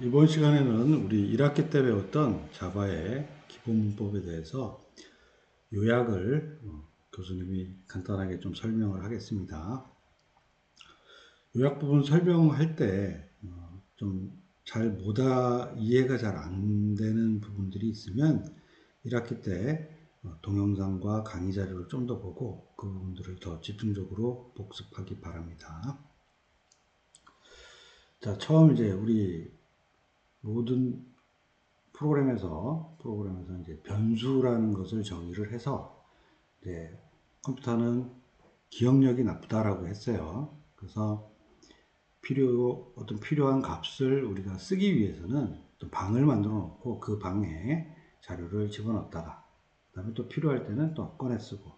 이번 시간에는 우리 1학기 때 배웠던 자바의 기본 문법에 대해서 요약을 교수님이 간단하게 좀 설명을 하겠습니다. 요약 부분 설명할 때 좀 이해가 잘 안 되는 부분들이 있으면 1학기 때 동영상과 강의 자료를 좀 더 보고 그 부분들을 더 집중적으로 복습하기 바랍니다. 자, 처음 이제 우리 모든 프로그램에서 이제 변수라는 것을 정의를 해서 이제 컴퓨터는 기억력이 나쁘다라고 했어요. 그래서 어떤 필요한 값을 우리가 쓰기 위해서는 또 방을 만들어 놓고 그 방에 자료를 집어넣다가 그다음에 또 필요할 때는 또 꺼내 쓰고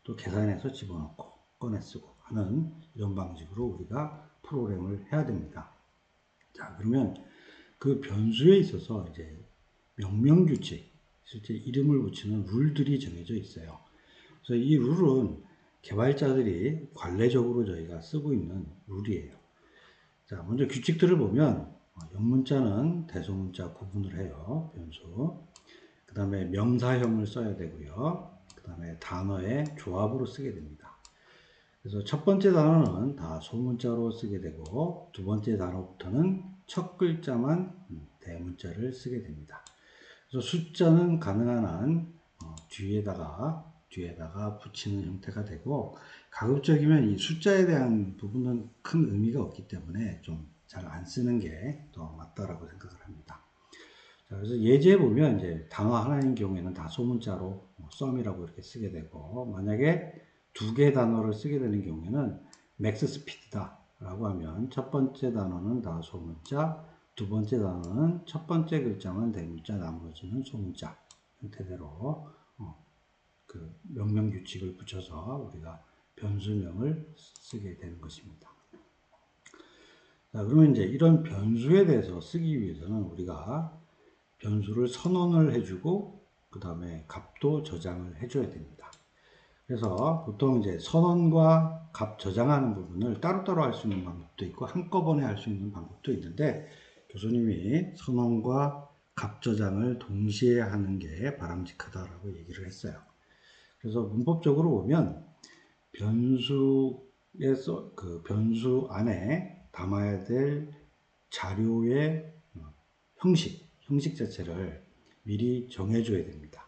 또 계산해서 집어넣고 꺼내 쓰고 하는 이런 방식으로 우리가 프로그램을 해야 됩니다. 자, 그러면 그 변수에 있어서 이제 명명규칙, 실제 이름을 붙이는 룰들이 정해져 있어요. 그래서 이 룰은 개발자들이 관례적으로 저희가 쓰고 있는 룰이에요. 자, 먼저 규칙들을 보면 영문자는 대소문자 구분을 해요. 변수. 그 다음에 명사형을 써야 되고요. 그 다음에 단어의 조합으로 쓰게 됩니다. 그래서 첫 번째 단어는 다 소문자로 쓰게 되고 두 번째 단어부터는 첫 글자만 대문자를 쓰게 됩니다. 그래서 숫자는 가능한 한 뒤에다가 붙이는 형태가 되고 가급적이면 이 숫자에 대한 부분은 큰 의미가 없기 때문에 좀 잘 안 쓰는 게 더 맞다라고 생각을 합니다. 자, 그래서 예제에 보면 이제 단어 하나인 경우에는 다 소문자로 썸이라고 이렇게 쓰게 되고 만약에 두 개 단어를 쓰게 되는 경우에는 맥스 스피드다라고 하면 첫 번째 단어는 다 소문자, 두 번째 단어는 첫 번째 글자만 대문자, 나머지는 소문자 형태대로 그 명명 규칙을 붙여서 우리가 변수명을 쓰게 되는 것입니다. 자, 그러면 이제 이런 변수에 대해서 쓰기 위해서는 우리가 변수를 선언을 해주고 그 다음에 값도 저장을 해줘야 됩니다. 그래서 보통 이제 선언과 값 저장하는 부분을 따로따로 할 수 있는 방법도 있고 한꺼번에 할 수 있는 방법도 있는데 교수님이 선언과 값 저장을 동시에 하는 게 바람직하다라고 얘기를 했어요. 그래서 문법적으로 보면 그 변수 안에 담아야 될 자료의 형식 자체를 미리 정해줘야 됩니다.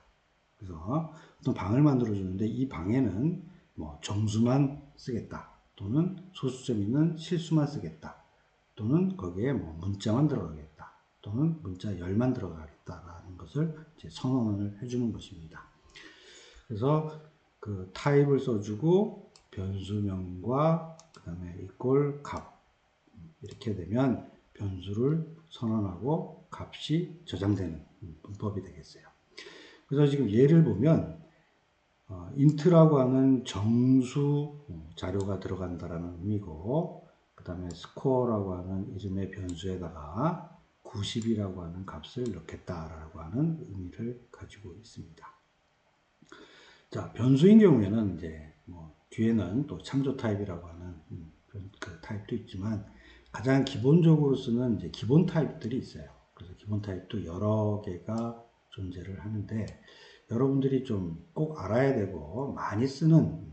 그래서 어떤 방을 만들어 주는데 이 방에는 뭐 정수만 쓰겠다 또는 소수점 있는 실수만 쓰겠다 또는 거기에 뭐 문자만 들어가겠다 또는 문자 열만 들어가겠다라는 것을 이제 선언을 해주는 것입니다. 그래서 그 타입을 써주고 변수명과 그 다음에 이꼴 값 이렇게 되면 변수를 선언하고 값이 저장되는 문법이 되겠어요. 그래서 지금 예를 보면 int라고 하는 정수 자료가 들어간다라는 의미고 그 다음에 score라고 하는 이름의 변수에다가 90이라고 하는 값을 넣겠다라고 하는 의미를 가지고 있습니다. 자, 변수인 경우에는 이제 뭐 뒤에는 또 참조 타입이라고 하는 그 타입도 있지만 가장 기본적으로 쓰는 이제 기본 타입들이 있어요. 그래서 기본 타입도 여러 개가 존재를 하는데 여러분들이 좀 꼭 알아야 되고 많이 쓰는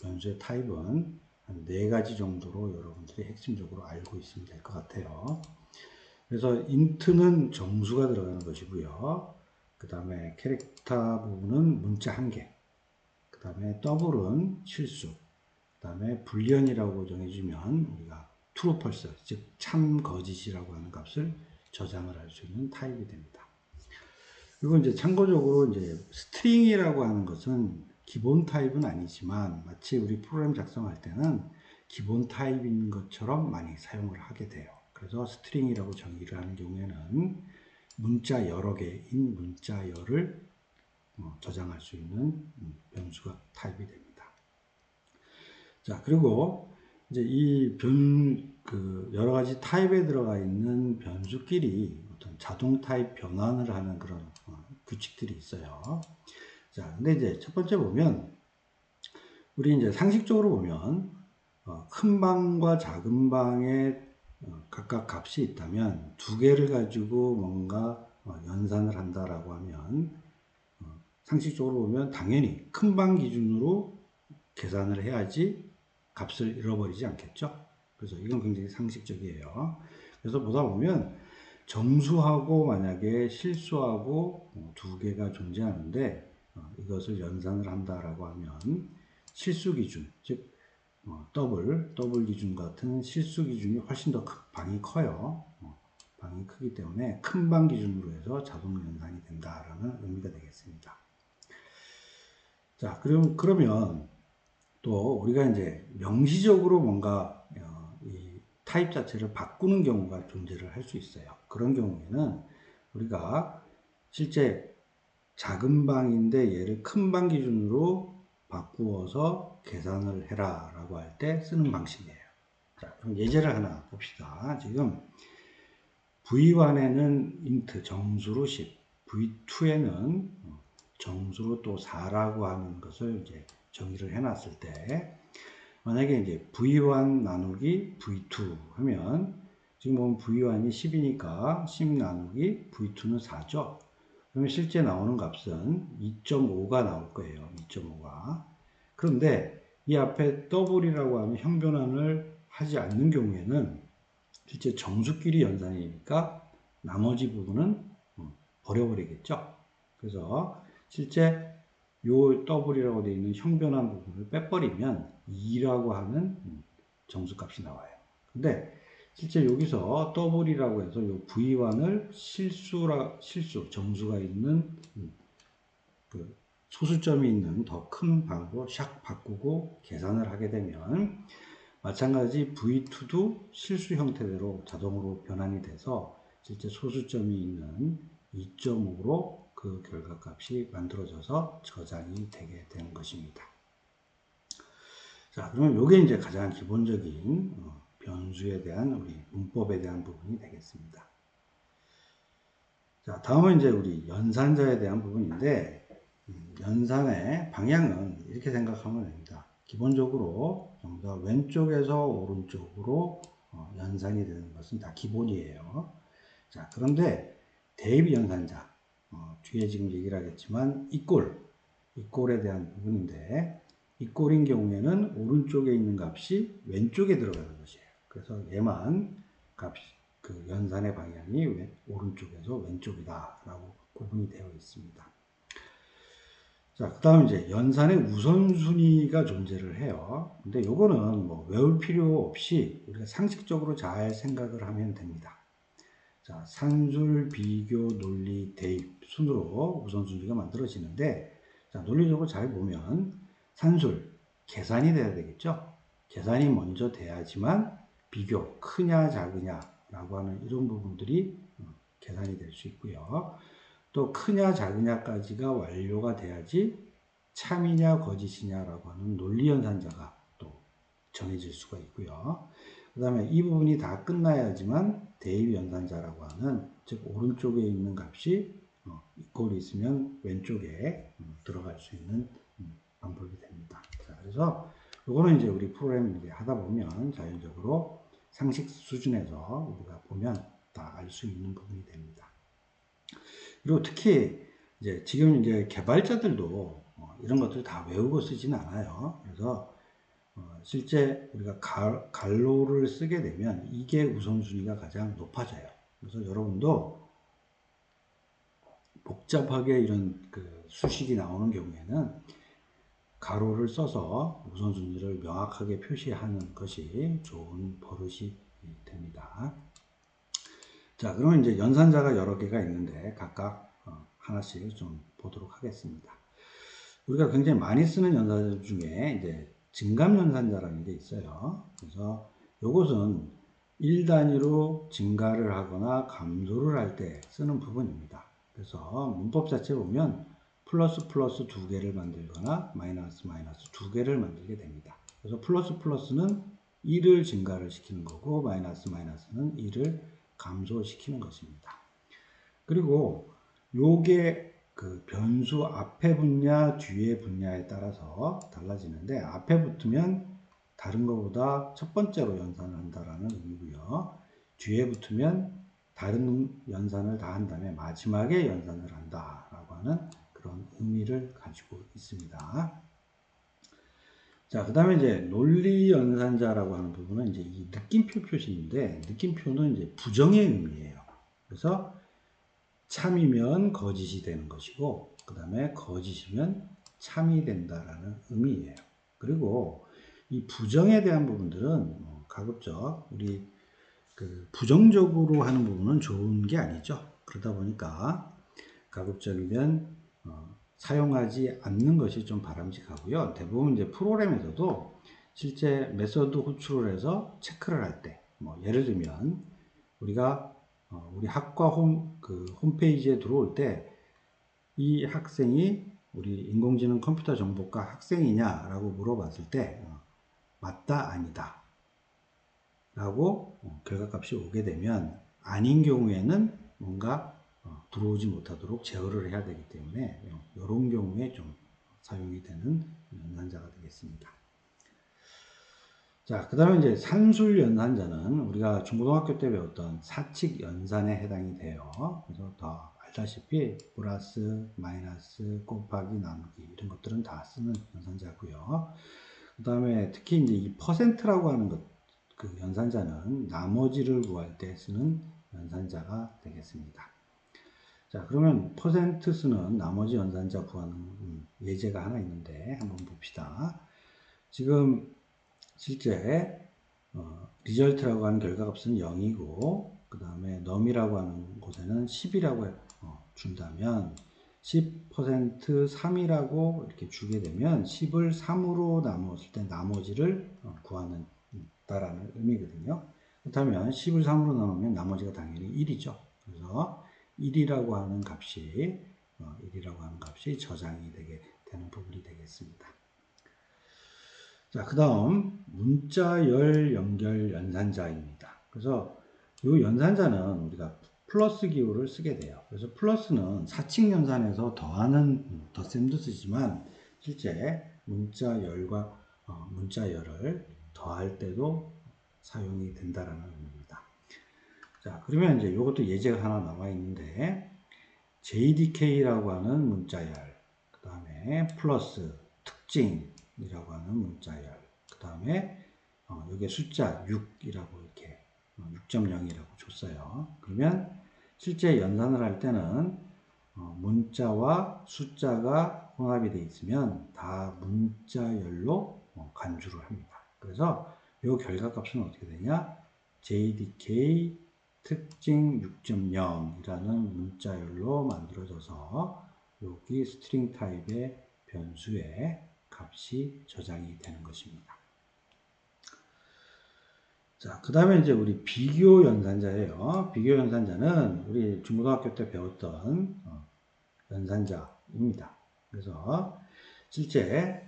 변수의 타입은 한 4가지 정도로 여러분들이 핵심적으로 알고 있으면 될 것 같아요. 그래서 int는 정수가 들어가는 것이고요. 그 다음에 캐릭터 부분은 문자 1개, 그 다음에 더블은 실수, 그 다음에 불리언이라고 정해주면 우리가 true, false, 즉 참, 거짓이라고 하는 값을 저장을 할 수 있는 타입이 됩니다. 그리고 이제 참고적으로 이제 스트링이라고 하는 것은 기본 타입은 아니지만 마치 우리 프로그램 작성할 때는 기본 타입인 것처럼 많이 사용을 하게 돼요. 그래서 스트링이라고 정의를 하는 경우에는 문자 여러 개인 문자열을 저장할 수 있는 변수가 타입이 됩니다. 자, 그리고 이제 여러 가지 타입에 들어가 있는 변수끼리 어떤 자동 타입 변환을 하는 그런 규칙들이 있어요. 자, 근데 이제 첫 번째 보면, 우리 이제 상식적으로 보면, 큰 방과 작은 방의 각각 값이 있다면 두 개를 가지고 뭔가 연산을 한다라고 하면 상식적으로 보면 당연히 큰 방 기준으로 계산을 해야지 값을 잃어버리지 않겠죠. 그래서 이건 굉장히 상식적이에요. 그래서 보다 보면 정수하고 만약에 실수하고 두 개가 존재하는데 이것을 연산을 한다라고 하면 실수 기준, 즉 더블 기준 같은 실수 기준이 훨씬 더 방이 커요. 방이 크기 때문에 큰 방 기준으로 해서 자동 연산이 된다라는 의미가 되겠습니다. 자, 그러면 또 우리가 이제 명시적으로 뭔가 이 타입 자체를 바꾸는 경우가 존재를 할 수 있어요. 그런 경우에는 우리가 실제 작은 방인데 얘를 큰 방 기준으로 바꾸어서 계산을 해라 라고 할 때 쓰는 방식이에요. 자, 그럼 예제를 하나 봅시다. 지금 V1에는 int 정수로 10, V2에는 정수로 또 4라고 하는 것을 이제 정의를 해놨을 때, 만약에 이제 V1 나누기 V2 하면, 지금 보면 V1이 10이니까 10 나누기 V2는 4죠. 그러면 실제 나오는 값은 2.5가 나올 거예요. 2.5가. 그런데 이 앞에 더블이라고 하는 형변환을 하지 않는 경우에는 실제 정수끼리 연산이니까 나머지 부분은 버려버리겠죠. 그래서 실제 요 더블이라고 되어 있는 형변환 부분을 빼버리면 2라고 하는 정수값이 나와요. 근데 실제 여기서 더블이라고 해서 요 V1을 실수, 정수가 있는 그 소수점이 있는 더 큰 방으로 샥 바꾸고 계산을 하게 되면 마찬가지 V2도 실수 형태대로 자동으로 변환이 돼서 실제 소수점이 있는 2.5로 그 결과값이 만들어져서 저장이 되게 되는 것입니다. 자, 그러면 이게 이제 가장 기본적인 변수에 대한 우리 문법에 대한 부분이 되겠습니다. 자, 다음은 이제 우리 연산자에 대한 부분인데, 연산의 방향은 이렇게 생각하면 됩니다. 기본적으로 전부 다 왼쪽에서 오른쪽으로 연산이 되는 것은 다 기본이에요. 자, 그런데 대입 연산자, 뒤에 지금 얘기를 하겠지만 이꼴에 대한 부분인데, 이꼴인 경우에는 오른쪽에 있는 값이 왼쪽에 들어가는 것이에요. 그래서 얘만 값이 그 연산의 방향이 오른쪽에서 왼쪽이다라고 구분이 되어 있습니다. 자, 그 다음 이제 연산의 우선순위가 존재를 해요. 근데 요거는 뭐 외울 필요 없이 우리가 상식적으로 잘 생각을 하면 됩니다. 자, 산술, 비교, 논리, 대입 순으로 우선순위가 만들어지는데, 자, 논리적으로 잘 보면 산술, 계산이 돼야 되겠죠? 계산이 먼저 돼야지만 비교, 크냐 작으냐 라고 하는 이런 부분들이 계산이 될 수 있고요. 또 크냐 작으냐까지가 완료가 돼야지 참이냐 거짓이냐라고 하는 논리연산자가 또 정해질 수가 있고요. 그 다음에 이 부분이 다 끝나야지만 대입연산자라고 하는, 즉 오른쪽에 있는 값이 이꼴이 있으면 왼쪽에 들어갈 수 있는 방법이 됩니다. 자, 그래서 이거는 이제 우리 프로그램 하다 보면 자연적으로 상식 수준에서 우리가 보면 다 알 수 있는 부분이 됩니다. 그리고 특히 이제 지금 이제 개발자들도 이런 것들 다 외우고 쓰진 않아요. 그래서 실제 우리가 갈로를 쓰게 되면 이게 우선순위가 가장 높아져요. 그래서 여러분도 복잡하게 이런 그 수식이 나오는 경우에는 가로를 써서 우선순위를 명확하게 표시하는 것이 좋은 버릇이 됩니다. 자, 그러면 이제 연산자가 여러 개가 있는데 각각 하나씩 좀 보도록 하겠습니다. 우리가 굉장히 많이 쓰는 연산자 중에 이제 증감연산자라는 게 있어요. 그래서 이것은 1단위로 증가를 하거나 감소를 할 때 쓰는 부분입니다. 그래서 문법 자체 보면 플러스 플러스 두 개를 만들거나 마이너스 마이너스 두 개를 만들게 됩니다. 그래서 플러스 플러스는 1을 증가를 시키는 거고 마이너스 마이너스는 1을 감소시키는 것입니다. 그리고 요게 그 변수 앞에 붙냐 뒤에 붙냐에 따라서 달라지는데, 앞에 붙으면 다른 것보다 첫 번째로 연산을 한다라는 의미고요. 뒤에 붙으면 다른 연산을 다 한 다음에 마지막에 연산을 한다 라고 하는 그런 의미를 가지고 있습니다. 자, 그 다음에 이제 논리 연산자라고 하는 부분은 이제 이 느낌표 표시인데, 느낌표는 이제 부정의 의미예요. 그래서 참이면 거짓이 되는 것이고, 그 다음에 거짓이면 참이 된다라는 의미예요. 그리고 이 부정에 대한 부분들은 가급적 우리 그 부정적으로 하는 부분은 좋은 게 아니죠. 그러다 보니까 가급적이면 사용하지 않는 것이 좀 바람직하고요. 대부분 이제 프로그램에서도 실제 메소드 호출을 해서 체크를 할 때, 뭐 예를 들면 우리가 우리 학과 홈페이지에 들어올 때 이 학생이 우리 인공지능 컴퓨터 정보과 학생이냐라고 물어봤을 때 맞다 아니다 라고 결과값이 오게 되면 아닌 경우에는 뭔가 들어오지 못하도록 제어를 해야 되기 때문에 이런 경우에 좀 사용이 되는 연산자가 되겠습니다. 자, 그 다음에 이제 산술 연산자는 우리가 중고등학교 때 배웠던 사칙 연산에 해당이 돼요. 그래서 다 알다시피 플러스, 마이너스, 곱하기, 나누기 이런 것들은 다 쓰는 연산자고요. 그 다음에 특히 이제 이 퍼센트라고 하는 것, 그 연산자는 나머지를 구할 때 쓰는 연산자가 되겠습니다. 자, 그러면 퍼센트 쓰는 나머지 연산자 구하는 예제가 하나 있는데 한번 봅시다. 지금 실제 리절트라고 하는 결과값은 0이고 그 다음에 num이라고 하는 곳에는 10이라고 준다면 10% 3이라고 이렇게 주게 되면 10을 3으로 나누었을 때 나머지를 구하는 다라는 의미거든요. 그렇다면 10을 3으로 나누면 나머지가 당연히 1이죠. 그래서 1이라고 하는 값이 저장이 되게 되는 부분이 되겠습니다. 자, 그 다음 문자열 연결 연산자입니다. 그래서 이 연산자는 우리가 플러스 기호를 쓰게 돼요. 그래서 플러스는 사칙 연산에서 더하는 덧셈도 쓰지만 실제 문자열과 문자열을 더할 때도 사용이 된다라는 의미입니다. 자, 그러면 이제 이것도 예제가 하나 나와 있는데 JDK라고 하는 문자열, 그 다음에 플러스 특징이라고 하는 문자열, 그 다음에 여기에 숫자 6이라고 이렇게 6.0이라고 줬어요. 그러면 실제 연산을 할 때는 문자와 숫자가 혼합이 되어 있으면 다 문자열로 간주를 합니다. 그래서 이 결과값은 어떻게 되냐? JDK 특징 6.0이라는 문자열로 만들어져서 여기 스트링 타입의 변수에 값이 저장이 되는 것입니다. 자, 그 다음에 이제 우리 비교 연산자예요. 비교 연산자는 우리 중고등학교 때 배웠던 연산자입니다. 그래서 실제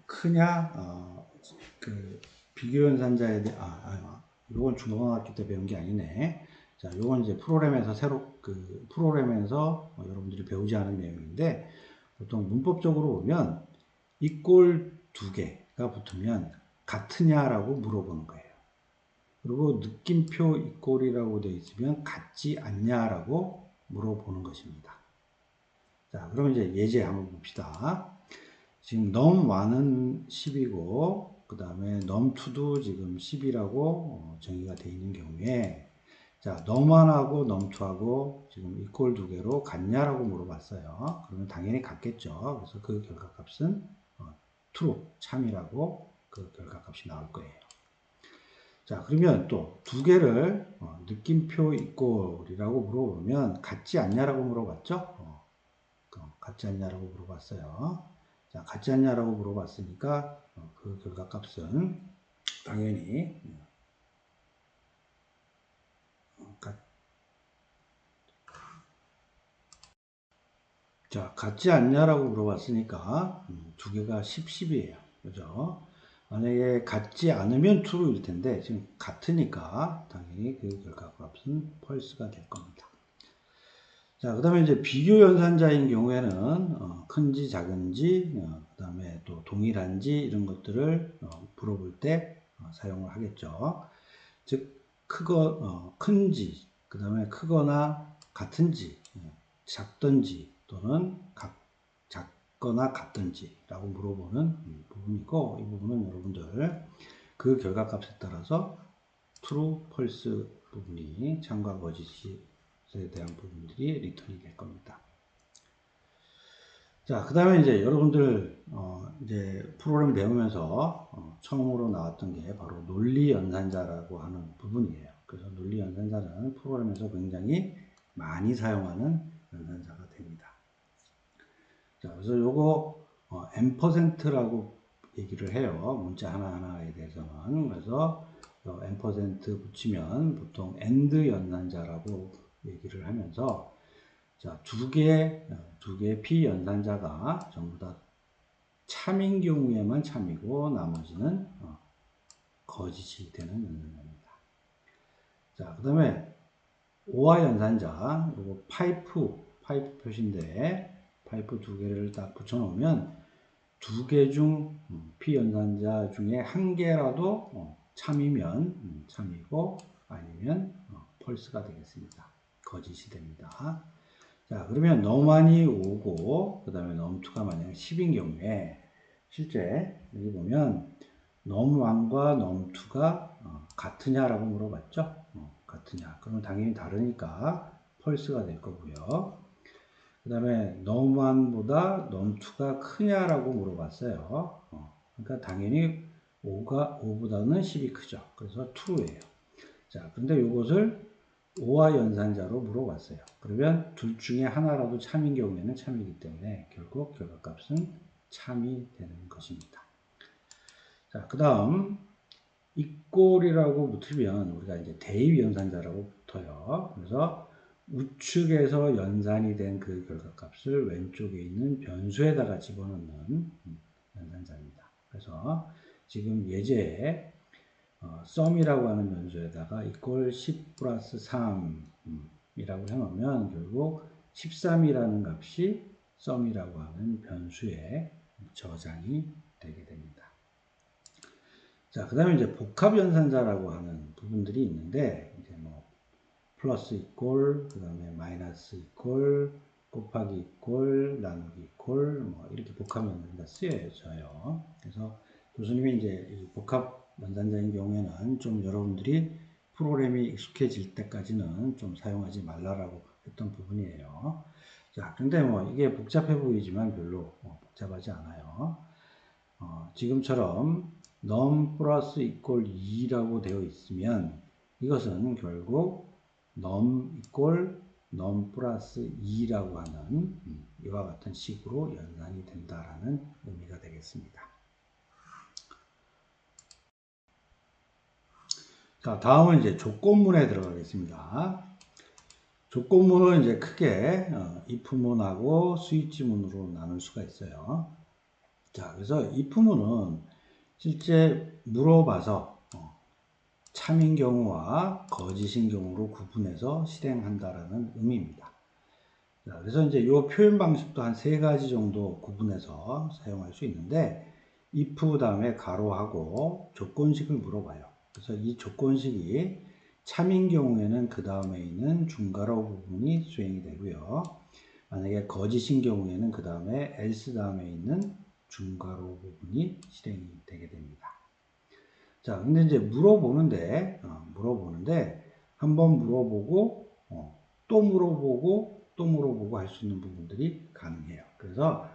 크냐 그 비교 연산자에 대해 요건 중고등학교 때 배운 게 아니네. 자, 요건 이제 프로그램에서 프로그램에서 여러분들이 배우지 않은 내용인데 보통 문법적으로 보면 이꼴 두 개가 붙으면 같으냐라고 물어보는 거예요. 그리고 느낌표 이꼴이라고 되어 있으면 같지 않냐라고 물어보는 것입니다. 자, 그럼 이제 예제 한번 봅시다. 지금 num1은 10이고 그 다음에 num2도 지금 10이라고 정의가 되어 있는 경우에 자, num1하고 num2하고 지금 이꼴 두 개로 같냐라고 물어봤어요. 그러면 당연히 같겠죠. 그래서 그 결과값은 true, 참이라고 그 결과값이 나올 거예요. 자, 그러면 또 두 개를 느낌표 이꼴이라고 물어보면 같지 않냐라고 물어봤죠? 같지 않냐라고 물어봤어요. 자, 같지 않냐라고 물어봤으니까 그 결과값은 당연히 같지 않냐라고 물어봤으니까 두 개가 10, 10이에요. 그죠? 만약에 같지 않으면 true일 텐데 지금 같으니까 당연히 그 결과값은 false가 될 겁니다. 자, 그 다음에 이제 비교 연산자인 경우에는 큰지 작은지 그 다음에 또 동일한지 이런 것들을 물어볼 때 사용을 하겠죠. 즉 큰지, 그 다음에 크거나 같은지, 작던지 또는 작거나 같던지라고 물어보는 부분이고, 이 부분은 여러분들 그 결과값에 따라서 true, false 부분이 참과 거짓에 대한 부분들이 리턴이 될 겁니다. 자, 그 다음에 이제 여러분들 이제 프로그램 배우면서 처음으로 나왔던 게 바로 논리 연산자라고 하는 부분이에요. 그래서 논리 연산자는 프로그램에서 굉장히 많이 사용하는 연산자가 됩니다. 자, 그래서 요거 %라고 얘기를 해요. 문자 하나하나에 대해서는. 그래서 %, 붙이면 보통 AND 연산자라고 얘기를 하면서, 자, 두 개의 피연산자가 전부 다 참인 경우에만 참이고 나머지는 거짓이 되는 연산자입니다. 자, 그 다음에 오화 연산자, 요거 파이프 표시인데, 파이프 두 개를 딱 붙여놓으면 두 개 중 피연산자 중에 한 개라도 참이면 참이고 아니면 펄스가 되겠습니다. 거짓이 됩니다. 자, 그러면 넘1이 5고 그 다음에 넘2가 만약 10인 경우에 실제 여기 보면 넘1과 넘2가 같으냐라고 물어봤죠. 같으냐. 그러면 당연히 다르니까 펄스가 될 거고요. 그 다음에 넘1보다 넘2가 크냐라고 물어봤어요. 그러니까 당연히 5보다는 10이 크죠. 그래서 true예요. 자, 근데 이것을 5화 연산자로 물어봤어요. 그러면 둘 중에 하나라도 참인 경우에는 참이기 때문에 결국 결과값은 참이 되는 것입니다. 자, 그 다음 equal이라고 붙으면 우리가 이제 대입 연산자라고 붙어요. 그래서 우측에서 연산이 된 그 결과값을 왼쪽에 있는 변수에다가 집어넣는 연산자입니다. 그래서 지금 예제에 sum이라고 하는 변수에다가 equal 10 플러스 3이라고 해놓으면 결국 13이라는 값이 sum이라고 하는 변수에 저장이 되게 됩니다. 자, 그 다음에 이제 복합 연산자라고 하는 부분들이 있는데, 이제 뭐, 플러스 이퀄, 그 다음에 마이너스 이퀄, 곱하기 이퀄, 나누기 이퀄, 뭐, 이렇게 복합 연산자 쓰여져요. 그래서 교수님이 이제 이 복합 연산자인 경우에는 좀 여러분들이 프로그램이 익숙해질 때까지는 좀 사용하지 말라라고 했던 부분이에요. 자, 근데 뭐, 이게 복잡해 보이지만 별로 복잡하지 않아요. 지금처럼 num 플러스 equal 2라고 되어 있으면 이것은 결국 num equal num 플러스 2라고 하는 이와 같은 식으로 연산이 된다라는 의미가 되겠습니다. 자, 다음은 이제 조건문에 들어가겠습니다. 조건문은 이제 크게 if문하고 스위치문으로 나눌 수가 있어요. 자, 그래서 if문은 실제 물어봐서 참인 경우와 거짓인 경우로 구분해서 실행한다라는 의미입니다. 자, 그래서 이제 이 표현 방식도 한 3가지 정도 구분해서 사용할 수 있는데, if 다음에 가로하고 조건식을 물어봐요. 그래서 이 조건식이 참인 경우에는 그 다음에 있는 중괄호 부분이 수행이 되고요. 만약에 거짓인 경우에는 그 다음에 else 다음에 있는 중괄호 부분이 실행이 되게 됩니다. 자, 근데 이제 물어보는데 한번 물어보고 또 물어보고 또 물어보고 할 수 있는 부분들이 가능해요. 그래서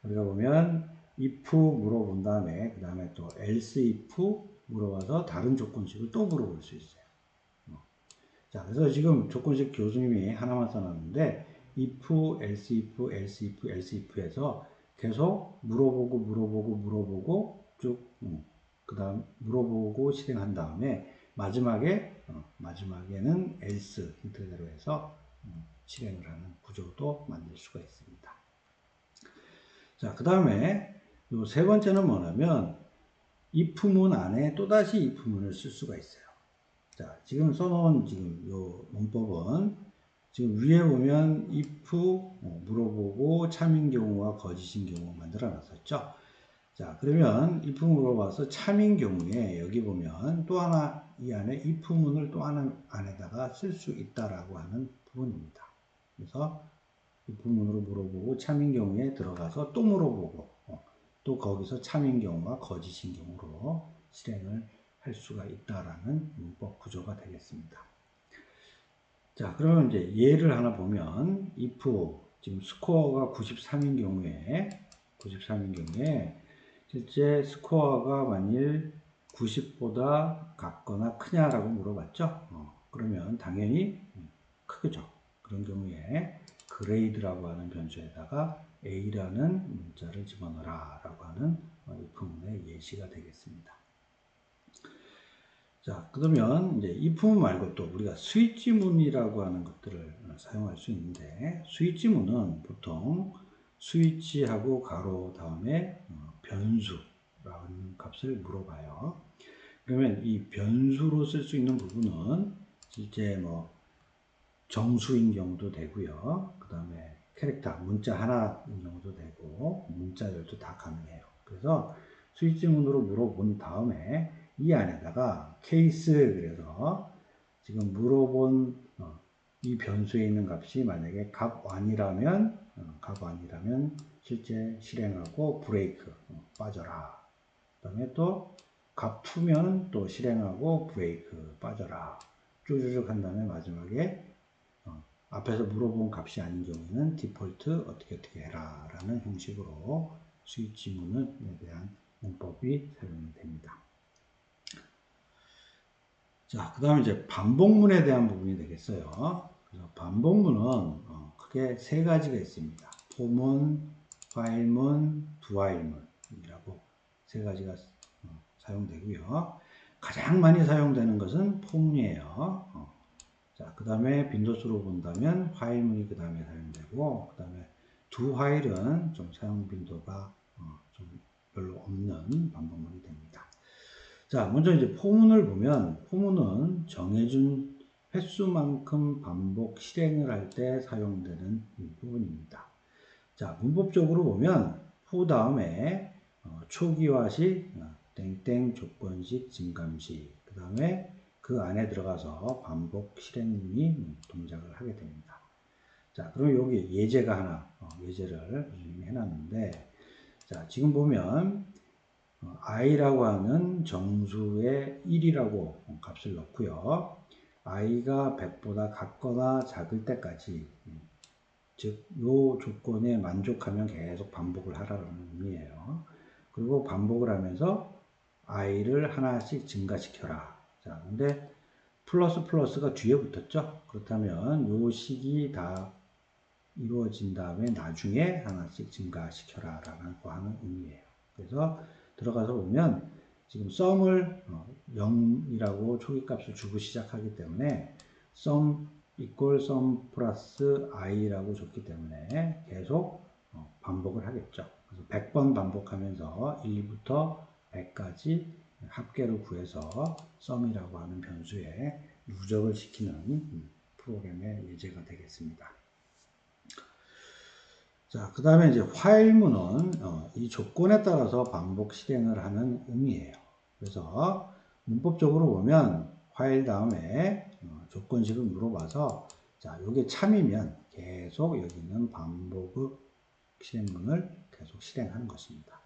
우리가 보면 if 물어본 다음에 그 다음에 또 else if 물어봐서 다른 조건식을 또 물어볼 수 있어요. 자, 그래서 지금 조건식 교수님이 하나만 써놨는데 if, else if, else if, else if에서 계속 물어보고 쭉 그 다음 물어보고 실행한 다음에 마지막에는 else 힌트대로 해서 실행을 하는 구조도 만들 수가 있습니다. 자, 그 다음에 세 번째는 뭐냐면 if문 안에 또다시 if문을 쓸 수가 있어요. 자, 지금 써놓은 지금 요 문법은 지금 위에 보면 if 물어보고 참인 경우와 거짓인 경우 만들어 놨었죠. 자, 그러면 if 물어봐서 참인 경우에 여기 보면 또 하나 이 안에 if문을 또 안에다가 쓸 수 있다라고 하는 부분입니다. 그래서 if문으로 물어보고 참인 경우에 들어가서 또 물어보고 또 거기서 참인 경우와 거짓인 경우로 실행을 할 수가 있다라는 문법 구조가 되겠습니다. 자, 그러면 이제 예를 하나 보면 if 지금 스코어가 93인 경우에 실제 스코어가 만일 90보다 같거나 크냐라고 물어봤죠. 그러면 당연히 크죠. 그런 경우에 그레이드라고 하는 변수에다가 A라는 문자를 집어넣어라 라고 하는 if문의 예시가 되겠습니다. 자, 그러면 이제 if문 말고 또 우리가 스위치문이라고 하는 것들을 사용할 수 있는데, 스위치문은 보통 스위치하고 가로 다음에 변수라는 값을 물어봐요. 그러면 이 변수로 쓸 수 있는 부분은 실제 뭐 정수인 경우도 되고요. 그 다음에 캐릭터, 문자 하나인 경우도 되고, 문자열도 다 가능해요. 그래서 스위치문으로 물어본 다음에 이 안에다가 케이스, 그래서 지금 물어본 이 변수에 있는 값이 만약에 값1이라면 실제 실행하고 브레이크 빠져라. 그 다음에 또 값2면 또 실행하고 브레이크 빠져라. 쭉쭉쭉 한 다음에 마지막에 앞에서 물어본 값이 아닌 경우에는 디폴트 어떻게 해라 라는 형식으로 스위치문에 대한 문법이 사용이 됩니다. 자, 그 다음에 이제 반복문에 대한 부분이 되겠어요. 그래서 반복문은 크게 세 가지가 있습니다. 포문, 화일문, 두화일문이라고 세 가지가 사용되고요. 가장 많이 사용되는 것은 포문이에요. 자, 그 다음에 빈도수로 본다면 화일문이 그 다음에 사용되고, 그 다음에 두화일은 좀 사용 빈도가 좀 별로 없는 반복문이 됩니다. 자, 먼저 이제 포문을 보면, 포문은 정해준 횟수만큼 반복 실행을 할 때 사용되는 부분입니다. 자, 문법적으로 보면 후 다음에 초기화식, 땡땡 조건식, 증감식, 그 다음에 그 안에 들어가서 반복 실행문이 동작을 하게 됩니다. 자, 그럼 여기 예제가 하나, 예제를 해놨는데, 자, 지금 보면 i라고 하는 정수에 1이라고 값을 넣고요. i가 100보다 같거나 작을 때까지, 즉, 요 조건에 만족하면 계속 반복을 하라는 의미예요. 그리고 반복을 하면서 i를 하나씩 증가시켜라. 자, 근데 플러스가 뒤에 붙었죠? 그렇다면 요 식이 다 이루어진 다음에 나중에 하나씩 증가시켜라 라고 하는 의미예요. 그래서 들어가서 보면 지금 썸을 0이라고 초기값을 주고 시작하기 때문에 썸 equal 썸 플러스 i라고 줬기 때문에 계속 반복을 하겠죠. 그래서 100번 반복하면서 1부터 100까지 합계를 구해서 썸이라고 하는 변수에 누적을 시키는 프로그램의 예제가 되겠습니다. 자, 그 다음에 이제 화일문은 이 조건에 따라서 반복 실행을 하는 의미예요. 그래서 문법적으로 보면 화일 다음에 조건식을 물어봐서 자, 요게 참이면 계속 여기 있는 반복 실행문을 계속 실행하는 것입니다.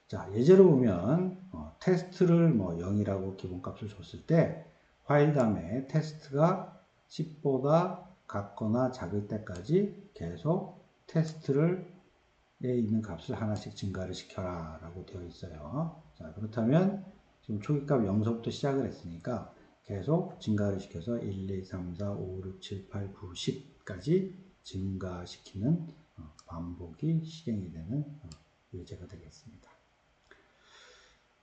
자, 예제로 보면 테스트를 0이라고 기본값을 줬을 때 화일 다음에 테스트가 10보다 같거나 작을 때까지 계속 테스트를 에 있는 값을 하나씩 증가를 시켜라 라고 되어 있어요. 자, 그렇다면 지금 초기값 0서부터 시작을 했으니까 계속 증가를 시켜서 1, 2, 3, 4, 5, 6, 7, 8, 9, 10까지 증가시키는 반복이 실행이 되는 예제가 되겠습니다.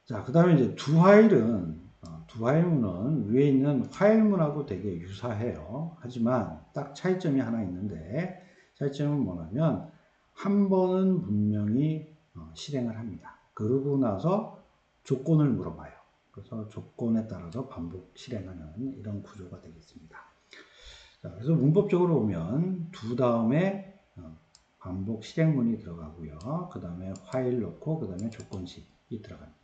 자, 그 다음에 이제 두화일문은 위에 있는 화일문하고 되게 유사해요. 하지만 딱 차이점이 하나 있는데, 차이점은 뭐냐면 한 번은 분명히 실행을 합니다. 그러고 나서 조건을 물어봐요. 그래서 조건에 따라서 반복 실행하는 이런 구조가 되겠습니다. 자, 그래서 문법적으로 보면 두 다음에 반복 실행문이 들어가고요. 그 다음에 화일 넣고 그 다음에 조건식이 들어갑니다.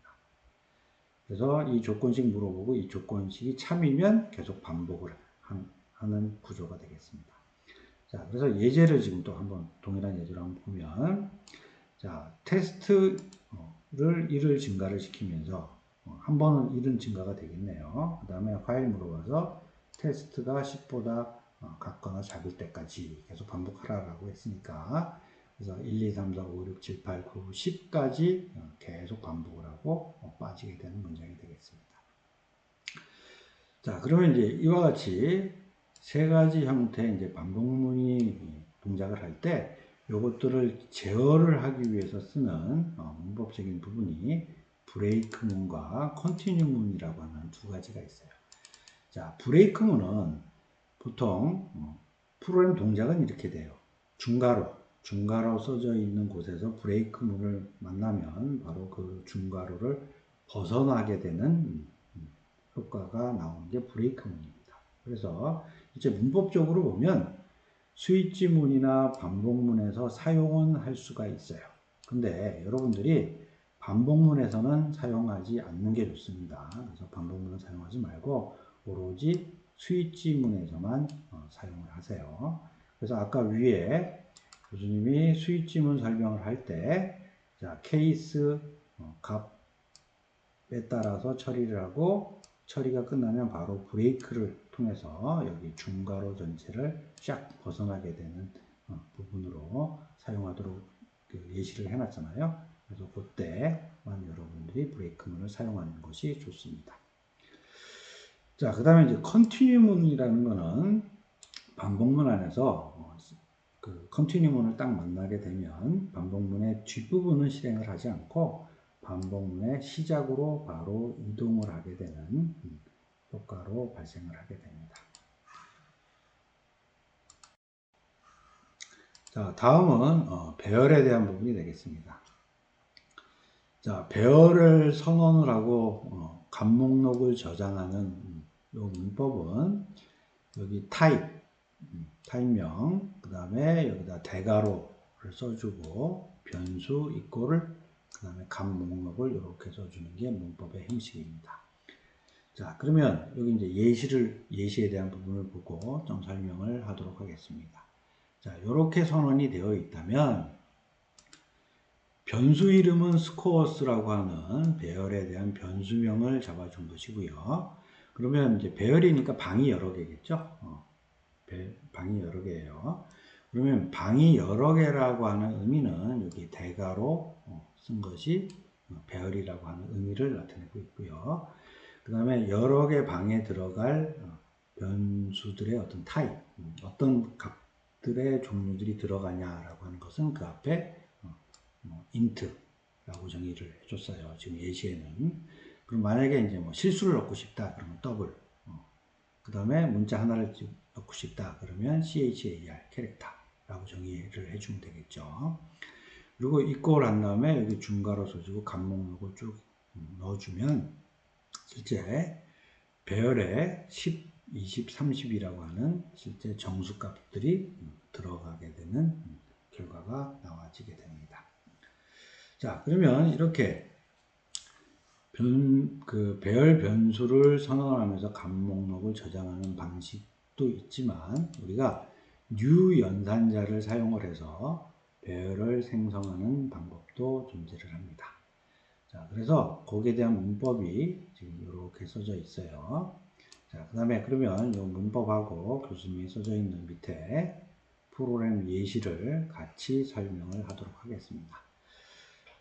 그래서 이 조건식 물어보고 이 조건식이 참이면 계속 반복을 하는 구조가 되겠습니다. 자, 그래서 예제를 지금 또 한번 동일한 예제로 한번 보면, 자, 테스트를 1을 증가를 시키면서 한 번은 1은 증가가 되겠네요. 그 다음에 파일 물어봐서 테스트가 10보다 같거나 작을 때까지 계속 반복하라고 했으니까, 그래서 1, 2, 3, 4, 5, 6, 7, 8, 9, 10까지 계속 반복을 하고 빠지게 되는 문장이 되겠습니다. 자, 그러면 이제 이와 같이 세 가지 형태의 이제 반복문이 동작을 할 때 요것들을 제어를 하기 위해서 쓰는 문법적인 부분이 브레이크문과 컨티뉴문이라고 하는 두 가지가 있어요. 자, 브레이크문은 보통 프로그램 동작은 이렇게 돼요. 중괄호 써져 있는 곳에서 브레이크문을 만나면 바로 그 중괄호를 벗어나게 되는 효과가 나오는 게 브레이크문입니다. 그래서 이제 문법적으로 보면 스위치문이나 반복문에서 사용은 할 수가 있어요. 근데 여러분들이 반복문에서는 사용하지 않는 게 좋습니다. 그래서 반복문은 사용하지 말고 오로지 스위치문에서만 사용을 하세요. 그래서 아까 위에 교수님이 스위치문 설명을 할 때, 자, 케이스 값에 따라서 처리를 하고 처리가 끝나면 바로 브레이크를 통해서 여기 중괄호 전체를 쫙 벗어나게 되는 부분으로 사용하도록 예시를 해놨잖아요. 그래서 그때만 여러분들이 브레이크문을 사용하는 것이 좋습니다. 자, 그 다음에 이제 컨티뉴문이라는 거는 반복문 안에서 그 컨티뉴문을 딱 만나게 되면 반복문의 뒷부분은 실행을 하지 않고 반복문의 시작으로 바로 이동을 하게 되는 효과로 발생을 하게 됩니다. 자, 다음은 배열에 대한 부분이 되겠습니다. 자, 배열을 선언을 하고 값 목록을 저장하는 이 문법은 여기 타입명, 그 다음에 여기다 대괄호를 써주고 변수 이꼬를 그 다음에 값 목록을 이렇게 써주는 게 문법의 형식입니다. 자, 그러면 여기 이제 예시에 대한 부분을 보고 좀 설명을 하도록 하겠습니다. 자, 이렇게 선언이 되어 있다면 변수 이름은 스코어스라고 하는 배열에 대한 변수명을 잡아준 것이고요. 그러면 이제 배열이니까 방이 여러 개겠죠? 방이 여러 개예요. 그러면 방이 여러 개라고 하는 의미는 여기 대괄호 쓴 것이 배열이라고 하는 의미를 나타내고 있고요. 그 다음에 여러 개 방에 들어갈 변수들의 어떤 타입, 어떤 값들의 종류들이 들어가냐라고 하는 것은 그 앞에 int라고 정의를 해줬어요. 지금 예시에는. 그럼 만약에 이제 뭐 실수를 넣고 싶다 그러면 더블. 그 다음에 문자 하나를 넣고 싶다 그러면 char 캐릭터라고 정의를 해주면 되겠죠. 그리고 이꼴 한 다음에 여기 중괄호 써주고 값 목록을 쭉 넣어주면 실제 배열에 10, 20, 30이라고 하는 실제 정수값들이 들어가게 되는 결과가 나와지게 됩니다. 자, 그러면 이렇게 배열 변수를 선언하면서 값 목록을 저장하는 방식도 있지만 우리가 new 연산자를 사용을 해서 배열을 생성하는 방법도 존재를 합니다. 자, 그래서 거기에 대한 문법이 지금 이렇게 써져 있어요. 자, 그 다음에 그러면 이 문법하고 교수님이 써져 있는 밑에 프로그램 예시를 같이 설명을 하도록 하겠습니다.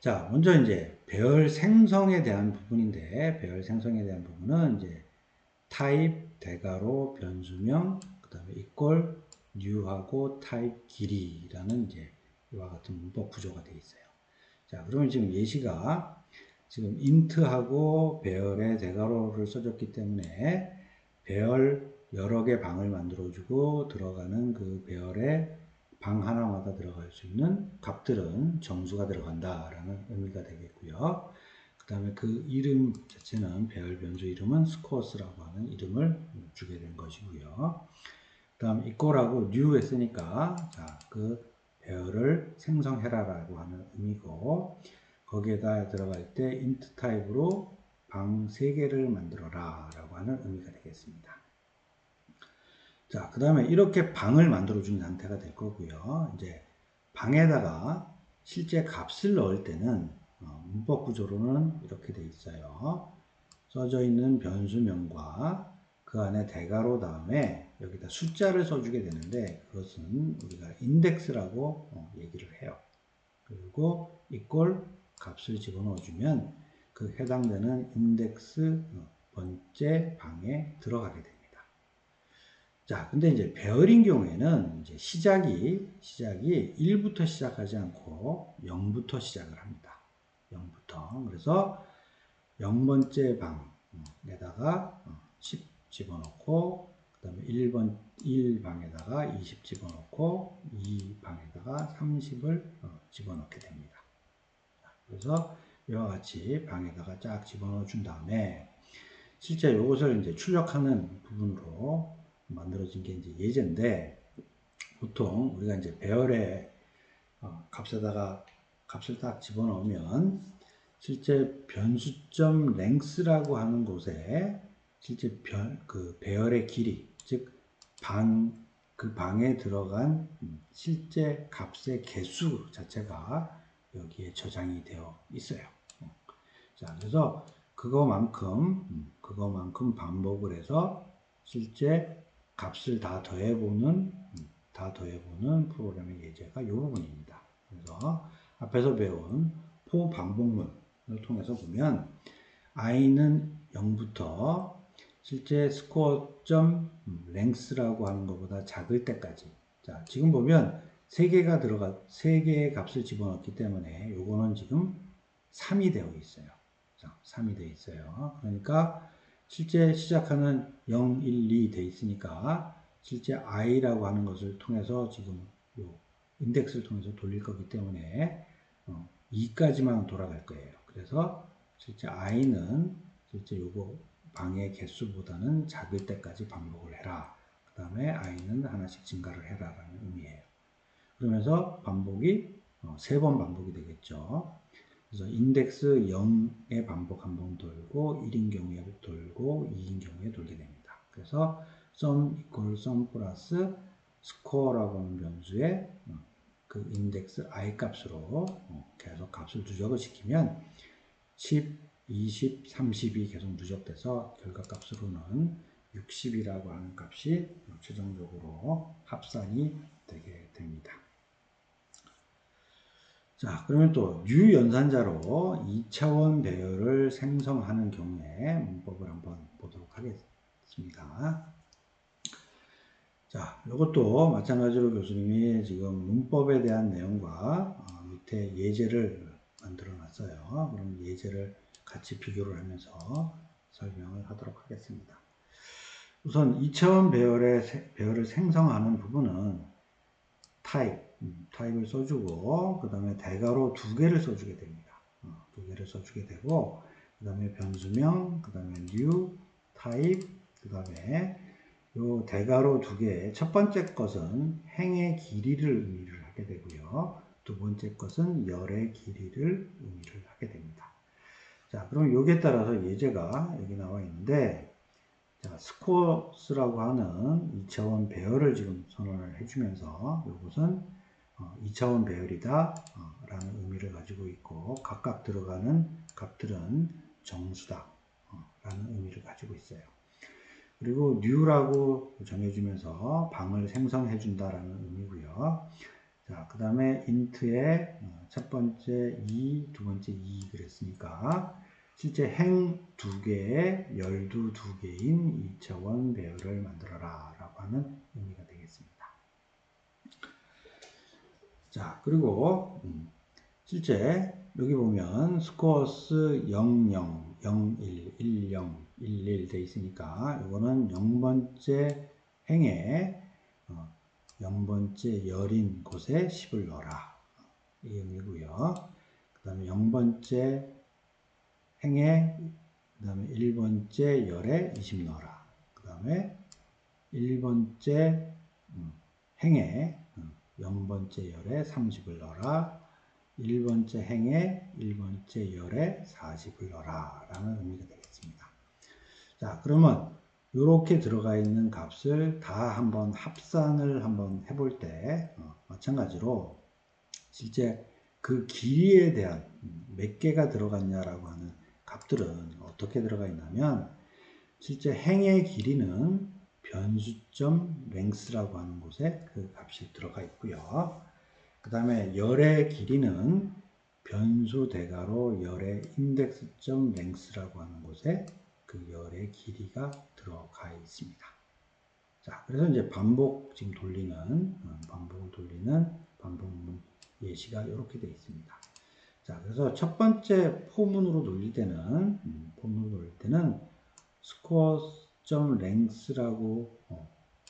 자, 먼저 이제 배열 생성에 대한 부분인데, 배열 생성에 대한 부분은 이제 타입, 대괄호, 변수명, 그 다음에 equal, new하고 타입 길이라는 이제 이와 같은 문법 구조가 되어 있어요. 자, 그러면 지금 예시가 지금 int하고 배열의 대괄호를 써줬기 때문에 배열 여러 개 방을 만들어주고 들어가는 그 배열의 방 하나마다 들어갈 수 있는 값들은 정수가 들어간다라는 의미가 되겠고요. 그 다음에 그 이름 자체는 배열 변수 이름은 스코어스라고 하는 이름을 주게 된 것이고요. 그 다음 equal하고 new 했으니까 자, 그 배열을 생성해라라고 하는 의미고 거기에다 들어갈 때 int 타입으로 방 3개를 만들어라 라고 하는 의미가 되겠습니다. 자, 그 다음에 이렇게 방을 만들어 준 상태가 될 거고요. 이제 방에다가 실제 값을 넣을 때는 문법 구조로는 이렇게 돼 있어요. 써져 있는 변수명과 그 안에 대괄호 다음에 여기다 숫자를 써주게 되는데 그것은 우리가 인덱스라고 얘기를 해요. 그리고 이꼴 값을 집어넣어주면 그 해당되는 인덱스 번째 방에 들어가게 됩니다. 자, 근데 이제 배열인 경우에는 이제 시작이 1부터 시작하지 않고 0부터 시작을 합니다. 0부터. 그래서 0번째 방에다가 10 집어넣고, 그 다음에 1방에다가 20 집어넣고, 2방에다가 30을 집어넣게 됩니다. 그래서 이와 같이 방에다가 쫙 집어넣어 준 다음에 실제 이것을 이제 출력하는 부분으로 만들어진 게 이제 예제인데, 보통 우리가 이제 배열의 값에다가 값을 딱 집어넣으면 실제 변수점 length라고 하는 곳에 실제 그 배열의 길이, 즉 그 방에 들어간 실제 값의 개수 자체가 여기에 저장이 되어 있어요. 자, 그래서 그거만큼 반복을 해서 실제 값을 다 더해보는 프로그램의 예제가 이 부분입니다. 그래서 앞에서 배운 for 반복문을 통해서 보면 i는 0부터 실제 스코어점 length라고 하는 것보다 작을 때까지. 자, 지금 보면 3개의 값을 집어넣기 때문에 요거는 지금 3이 되어 있어요. 자, 3이 되어 있어요. 그러니까 실제 시작하는 0, 1, 2 되어 있으니까 실제 i라고 하는 것을 통해서 지금 요 인덱스를 통해서 돌릴 거기 때문에 2까지만 돌아갈 거예요. 그래서 실제 i는 실제 요거 방의 개수보다는 작을 때까지 반복을 해라. 그 다음에 i는 하나씩 증가를 해라 라는 의미예요. 그러면서 반복이 3번 반복이 되겠죠. 그래서 인덱스 0의 반복 한 번 돌고 1인 경우에 돌고 2인 경우에 돌게 됩니다. 그래서 sum equal sum 플러스 score라고 하는 변수에 그 인덱스 i 값으로 계속 값을 누적을 시키면 10, 20, 30이 계속 누적돼서 결과값으로는 60이라고 하는 값이 최종적으로 합산이 되게 됩니다. 자, 그러면 또 new 연산자로 2차원 배열을 생성하는 경우에 문법을 한번 보도록 하겠습니다. 자, 이것도 마찬가지로 교수님이 지금 문법에 대한 내용과 밑에 예제를 만들어 놨어요. 그럼 예제를 같이 비교를 하면서 설명을 하도록 하겠습니다. 우선 2차원 배열을 생성하는 부분은 타입을 써주고, 그 다음에 대괄호 2개를 써주게 됩니다. 2개를 써주게 되고, 그 다음에 변수명, 그 다음에 new, 타입, 그 다음에 요 대괄호 2개, 첫 번째 것은 행의 길이를 의미를 하게 되고요. 두 번째 것은 열의 길이를 의미를 하게 됩니다. 자, 그럼 여기에 따라서 예제가 여기 나와 있는데, 자, 스코어스라고 하는 2차원 배열을 지금 선언을 해주면서 이것은 2차원 배열이다 라는 의미를 가지고 있고, 각각 들어가는 값들은 정수다 라는 의미를 가지고 있어요. 그리고 new라고 정해주면서 방을 생성해 준다라는 의미고요. 자, 그 다음에 int의 첫 번째 2, 두 번째 2 그랬으니까 실제 행 2개에 열두 2개인 2차원 배열을 만들어라 라고 하는 의미가 되겠습니다. 자, 그리고 실제 여기 보면 스코어스 00, 01, 10, 11 돼 있으니까 이거는 0번째 행에 0번째 열인 곳에 10을 넣어라 이 의미고요. 그 다음에 0번째 행에 그 다음에 1번째 열에 20 넣어라. 그 다음에 1번째 행에 0번째 열에 30을 넣어라. 1번째 행에 1번째 열에 40을 넣어라 라는 의미가 되겠습니다. 되겠습니다. 자, 그러면 이렇게 들어가 있는 값을 다 한번 합산을 한번 해볼 때 마찬가지로 실제 그 길이에 대한 몇 개가 들어갔냐라고 하는 값들은 어떻게 들어가 있냐면 실제 행의 길이는 변수점 length라고 하는 곳에 그 값이 들어가 있고요. 그 다음에 열의 길이는 변수 대괄호 열의 인덱스점 length라고 하는 곳에 그 열의 길이가 들어가 있습니다. 자, 그래서 이제 반복을 돌리는 반복문 예시가 이렇게 되어 있습니다. 자, 그래서 첫 번째 포문으로 돌릴 때는, score.length라고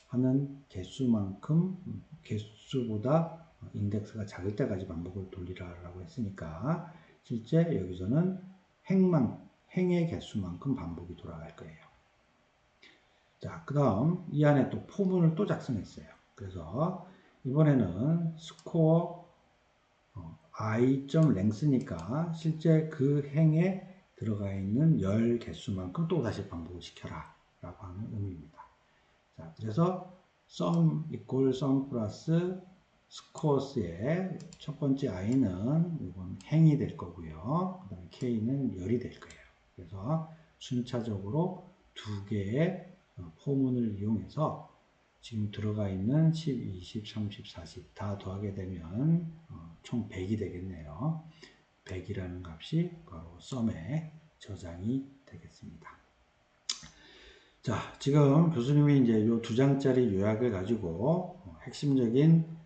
하는 개수만큼, 개수보다 인덱스가 작을 때까지 반복을 돌리라고 했으니까, 실제 여기서는 행의 개수만큼 반복이 돌아갈 거예요. 자, 그 다음 이 안에 또 포문을 또 작성했어요. 그래서 이번에는 score i.length니까 실제 그 행에 들어가 있는 열 개수만큼 또 다시 반복을 시켜라 라고 하는 의미입니다. 자, 그래서 sum equal sum 플러스 scores의 첫 번째 i는 이건 행이 될 거고요. 그 다음에 k는 열이 될 거예요. 그래서 순차적으로 두 개의 포문을 이용해서 지금 들어가 있는 10, 20, 30, 40 다 더하게 되면 총 100이 되겠네요. 100이라는 값이 바로 sum에 저장이 되겠습니다. 자, 지금 교수님이 이제 이 두 장짜리 요약을 가지고 핵심적인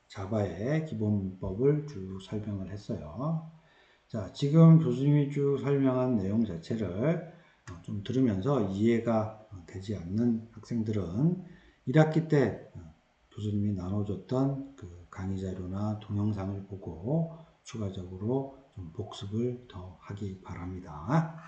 자바의 기본 문법을 쭉 설명을 했어요. 자, 지금 교수님이 쭉 설명한 내용 자체를 좀 들으면서 이해가 되지 않는 학생들은 1학기 때 교수님이 나눠줬던 그 강의 자료나 동영상을 보고 추가적으로 좀 복습을 더 하기 바랍니다.